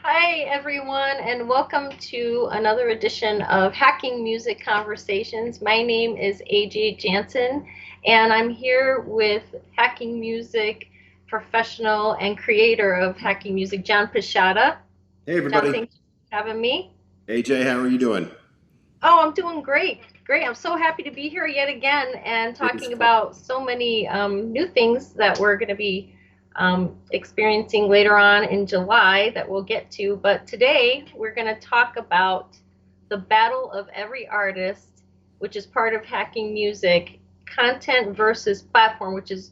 Hi, everyone, and welcome to another edition of Hacking Music Conversations. My name is AJ Jansen, and I'm here with Hacking Music professional and creator of Hacking Music, John Pisciotta. Hey John, everybody. thanks for having me. AJ, how are you doing? Oh, I'm doing great. Great. I'm so happy to be here yet again and It is talking fun. about so many new things that we're going to be experiencing later on in July that we'll get to. But today we're going to talk about the battle of every artist, which is part of hacking music, content versus platform, which is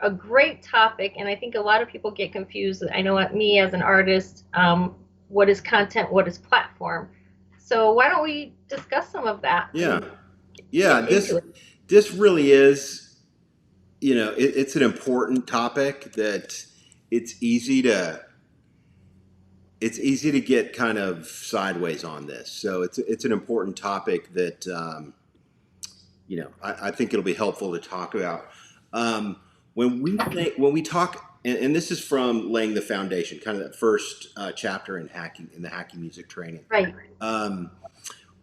a great topic. And I think a lot of people get confused. I know me as an artist, what is content, what is platform? So why don't we discuss some of that Yeah. and Yeah, get into this it? this really is, it's an important topic that it's easy to it's easy to get kind of sideways on this. So it's an important topic that I think it'll be helpful to talk about. Um, when we talk, and this is from laying the foundation, kind of that first chapter in the hacking music training. Right. Um,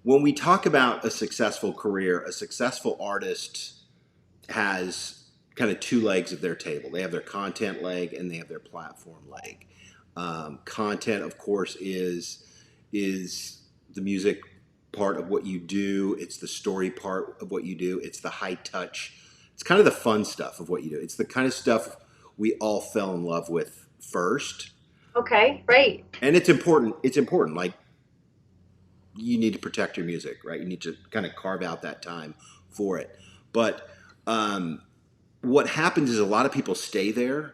when we talk about a successful career, a successful artist has kind of two legs of their table. They have their content leg and they have their platform leg. Content, of course, is the music part of what you do. It's the story part of what you do. It's the high touch. It's kind of the fun stuff of what you do. It's the kind of stuff we all fell in love with first, Okay. Right. and it's important. It's important. Like you need to protect your music, right? You need to kind of carve out that time for it. But um, what happens is a lot of people stay there,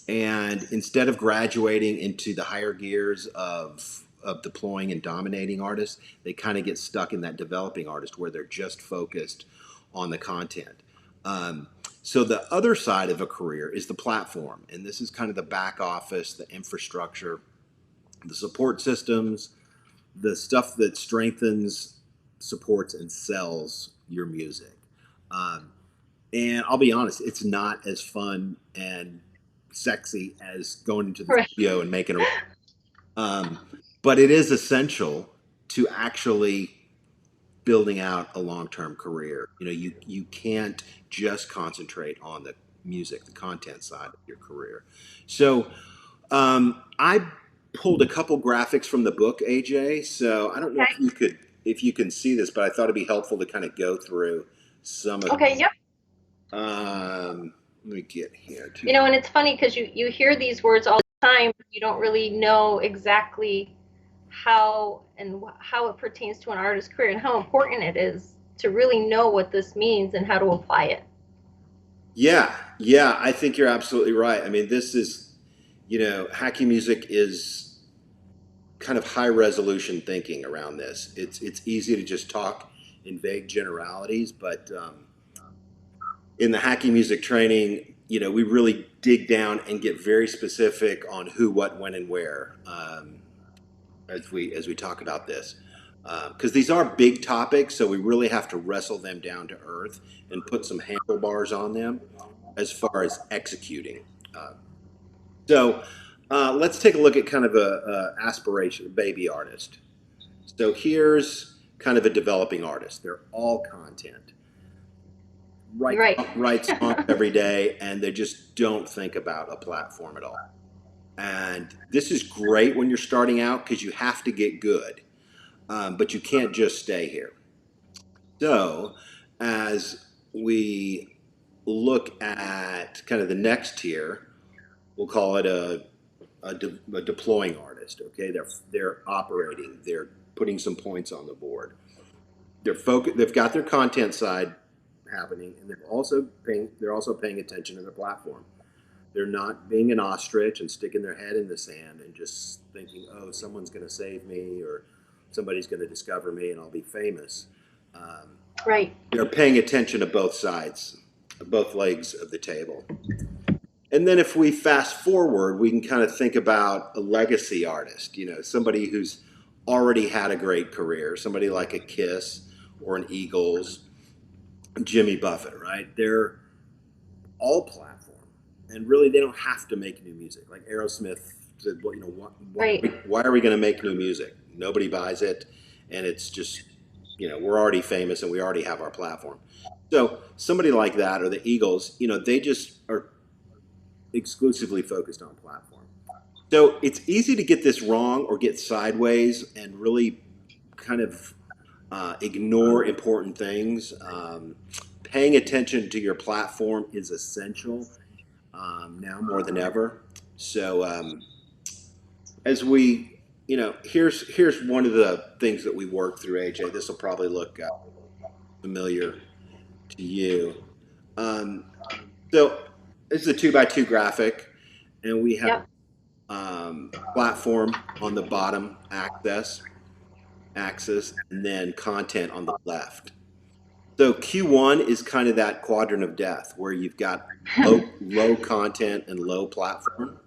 and instead of graduating into the higher gears of deploying and dominating artists, they kind of get stuck in that developing artist where they're just focused on the content. Um, so the other side of a career is the platform, and this is kind of the back office, the infrastructure, the support systems, the stuff that strengthens, supports, and sells your music. Um, and I'll be honest, it's not as fun and sexy as going into the Right. studio and making a. Um, but it is essential to actually building out a long-term career. You can't just concentrate on the music, the content side of your career. So I pulled a couple graphics from the book, AJ. So I don't know Okay. if you can see this, but I thought it'd be helpful to kind of go through some of. Okay. Yep. Let me get here You too. know, and it's funny because you hear these words all the time. You don't really know exactly how it pertains to an artist's career and how important it is to really know what this means and how to apply it. Yeah, yeah, I think you're absolutely right. I mean, this is, hacking music is kind of high resolution thinking around this. It's easy to just talk in vague generalities, but in the hacking music training, we really dig down and get very specific on who, what, when, and where as we talk about this. Because these are big topics, so we really have to wrestle them down to earth and put some handlebars on them as far as executing. Uh, so let's take a look at kind of a aspiration, baby artist. So here's kind of a developing artist. They're all content. You're Write right. write songs every day, and they just don't think about a platform at all. And this is great when you're starting out because you have to get good, but you can't just stay here. So as we look at kind of the next tier, we'll call it a deploying artist. Okay, they're operating, they're putting some points on the board. They've got their content side happening, and they're also paying attention to their platform. They're not being an ostrich and sticking their head in the sand and just thinking, oh, someone's going to save me or somebody's going to discover me and I'll be famous. Um, Right. they're paying attention to both sides, both legs of the table. And then if we fast forward, we can kind of think about a legacy artist, somebody who's already had a great career, somebody like a Kiss or an Eagles, Jimmy Buffett, right? They're all platform. And really, they don't have to make new music. Like Aerosmith said, well, Right. why are we going to make new music? Nobody buys it, and it's just, we're already famous and we already have our platform. So somebody like that or the Eagles, they just are exclusively focused on platform. So it's easy to get this wrong or get sideways and really kind of ignore important things. Paying attention to your platform is essential now more than ever. So as we, here's one of the things that we work through, AJ. This will probably look familiar to you. Um, so this is a 2x2 graphic, and we have Yep. platform on the bottom axis, and then content on the left. So Q1 is kind of that quadrant of death where you've got low content and low platform.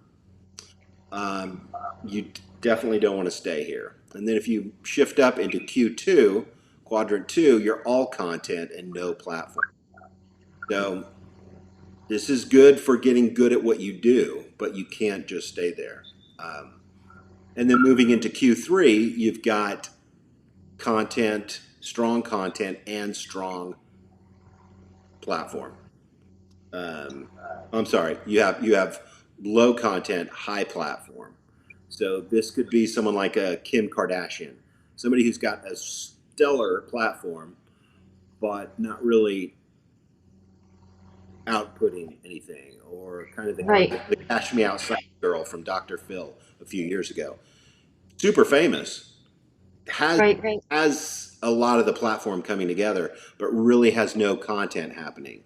You definitely don't want to stay here. And then if you shift up into Q2, quadrant two, you're all content and no platform. So this is good for getting good at what you do, but you can't just stay there. Um, and then moving into Q3, you've got content, strong content, and strong platform. Um, I'm sorry, you have low content, high platform. So this could be someone like a Kim Kardashian, somebody who's got a stellar platform, but not really outputting anything, or kind of Right. the Cash Me Outside girl from Dr. Phil a few years ago. Super famous, has Right. Right. has a lot of the platform coming together, but really has no content happening.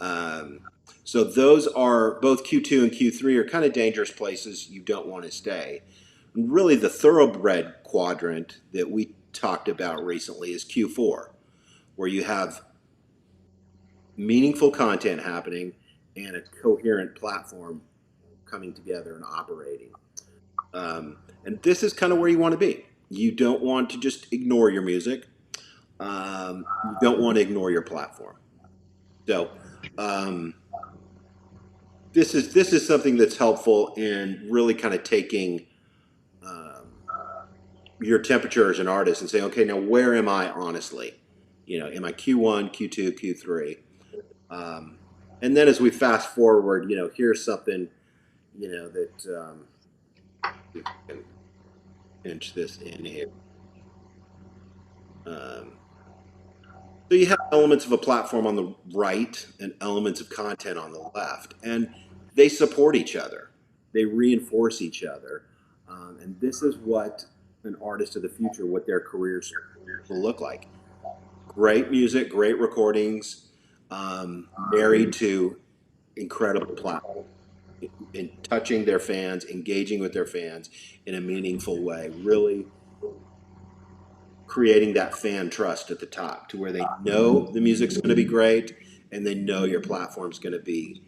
Um, so those are both Q2 and Q3 are kind of dangerous places you don't want to stay. And really, the thoroughbred quadrant that we talked about recently is Q4, where you have meaningful content happening and a coherent platform coming together and operating. And this is kind of where you want to be. You don't want to just ignore your music. You don't want to ignore your platform. So um, this is something that's helpful in really kind of taking um, your temperature as an artist and saying, okay, now where am I honestly? Am I Q1, Q2, Q3? Um, and then as we fast forward, here's something, that if I can inch this in here. Um, So you have elements of a platform on the right and elements of content on the left, and they support each other. They reinforce each other, and this is what an artist of the future, what their careers will look like. Great music, great recordings, married to incredible platform, in touching their fans, engaging with their fans in a meaningful way. Really creating that fan trust at the top to where they know the music's going to be great and they know your platform's going to be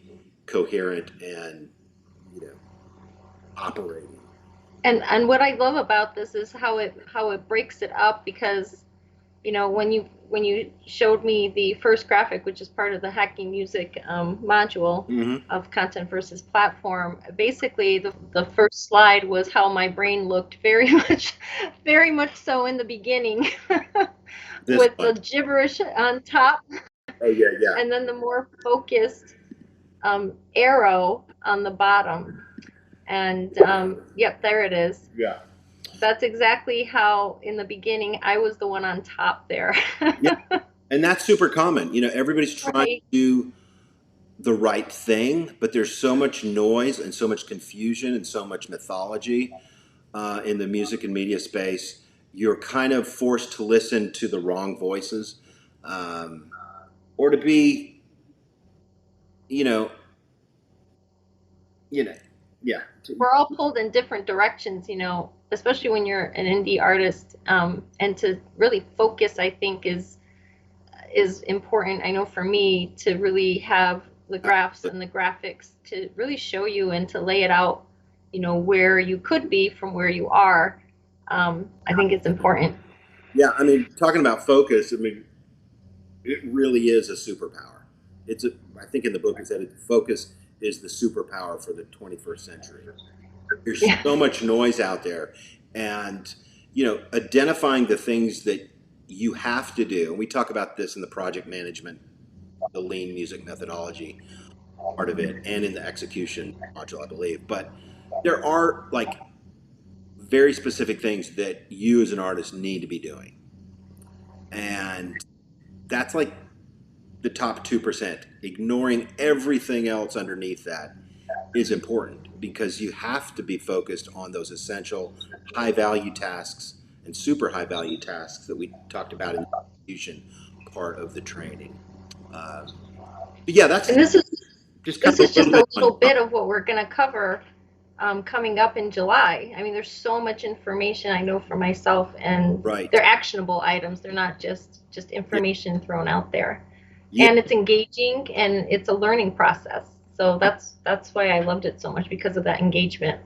coherent and you know operating. And what I love about this is how it breaks it up, because when you showed me the first graphic, which is part of the hacking music module Mm-hmm. of content versus platform, basically the first slide was how my brain looked very much, very much so in the beginning, This with the one. gibberish on top, Oh yeah, yeah, and then the more focused arrow on the bottom. And yep, there it is. yeah, That's exactly how in the beginning I was the one on top there. yeah. And that's super common. Everybody's trying to Right. do the right thing, but there's so much noise and so much confusion and so much mythology in the music and media space. You're kind of forced to listen to the wrong voices, um, or to be, you know, you know, yeah, We're all pulled in different directions, especially when you're an indie artist. And to really focus, I think, is important. I know for me to really have the graphs and the graphics to really show you and to lay it out, where you could be from where you are. I think it's important. yeah. I mean, talking about focus, I mean, it really is a superpower. I think in the book it said focus is the superpower for the 21st century. There's Yeah. so much noise out there, and identifying the things that you have to do. And we talk about this in the project management, the lean music methodology part of it, and in the execution module, I believe. But there are like very specific things that you as an artist need to be doing, and that's like the top 2%. Ignoring everything else underneath that is important because you have to be focused on those essential high value tasks and super high value tasks that we talked about in the execution part of the training. Um, but yeah, that's And just kind this of is a little just bit a on little bit of what we're going to cover coming up in July. I mean, there's so much information I know for myself, and right. they're actionable items. They're not just Yeah, information thrown out there, yeah, and it's engaging and it's a learning process. So that's why I loved it so much because of that engagement.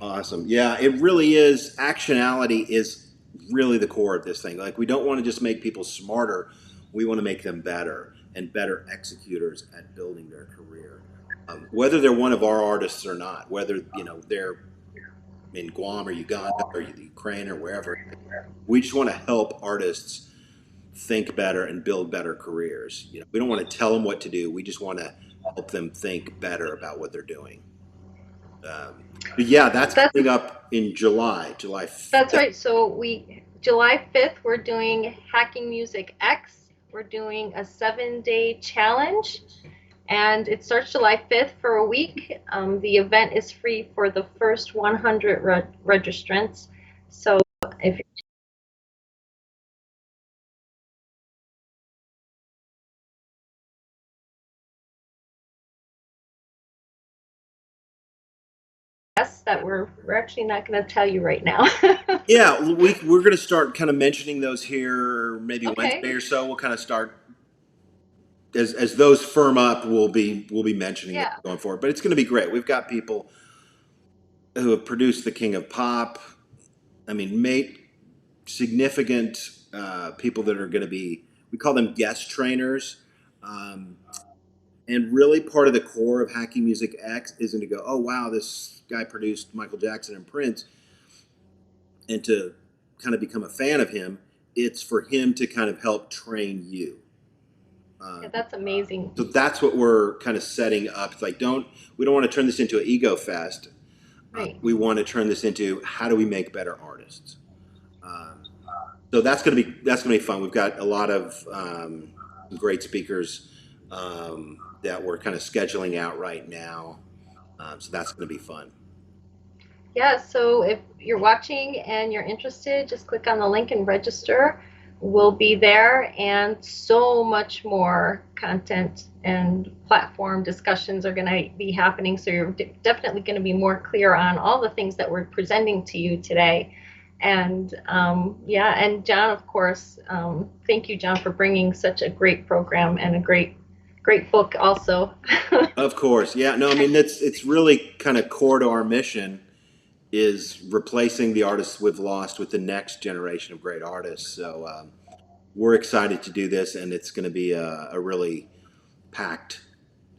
awesome. Yeah, it really is. Actionality is really the core of this thing. Like, we don't want to just make people smarter, we want to make them better and better executors at building their career. Whether they're one of our artists or not, whether they're in Guam or Uganda or Ukraine or wherever, we just want to help artists think better and build better careers. We don't want to tell them what to do. We just want to help them think better about what they're doing. But yeah, that's That's coming up in July, July That's 5th. right. So we July 5th we're doing Hacking Music X. We're doing a 7-day challenge, and it starts July 5th for a week. The event is free for the first 100 registrants. So if yes, that we're actually not going to tell you right now. Yeah, we're going to start kind of mentioning those here maybe Wednesday Okay. or so. We'll kind of start as those firm up. We'll be mentioning them Yeah. going forward. But it's going to be great. We've got people who have produced the King of Pop. I mean, mate, significant people that are going to be, we call them guest trainers. Um, and really part of the core of Hacking Music X isn't to go, oh, wow, this guy produced Michael Jackson and Prince, and to kind of become a fan of him. It's for him to kind of help train you. Yeah, Um, that's amazing. so that's what we're kind of setting up. It's like, we don't want to turn this into an ego fest. Right. We want to turn this into how do we make better artists. Um, so that's gonna be fun. We've got a lot of great speakers that we're kind of scheduling out right now. So that's gonna be fun. Yeah, so if you're watching and you're interested, just click on the link and register. We'll be there, and so much more content and platform discussions are going to be happening. So you're definitely going to be more clear on all the things that we're presenting to you today. And yeah, and John, of course, thank you, John, for bringing such a great program and a great book also. Of course, yeah. No, I mean it's really kind of core to our mission is replacing the artists we've lost with the next generation of great artists. So we're excited to do this, and it's going to be a really packed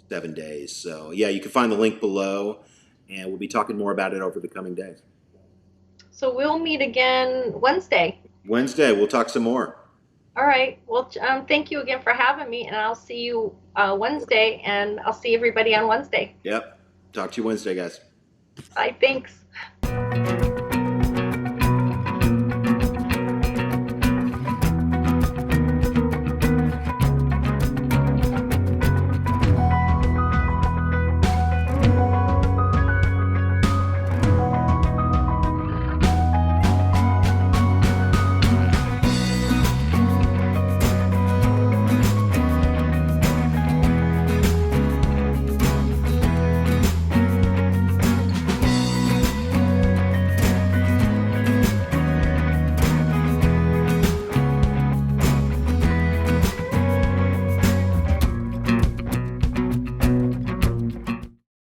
7 days. So yeah, you can find the link below, and we'll be talking more about it over the coming days. So we'll meet again Wednesday. Wednesday, we'll talk some more. All right. Well, thank you again for having me, and I'll see you Wednesday, and I'll see everybody on Wednesday. Yep. Talk to you Wednesday, guys. Bye. Thanks.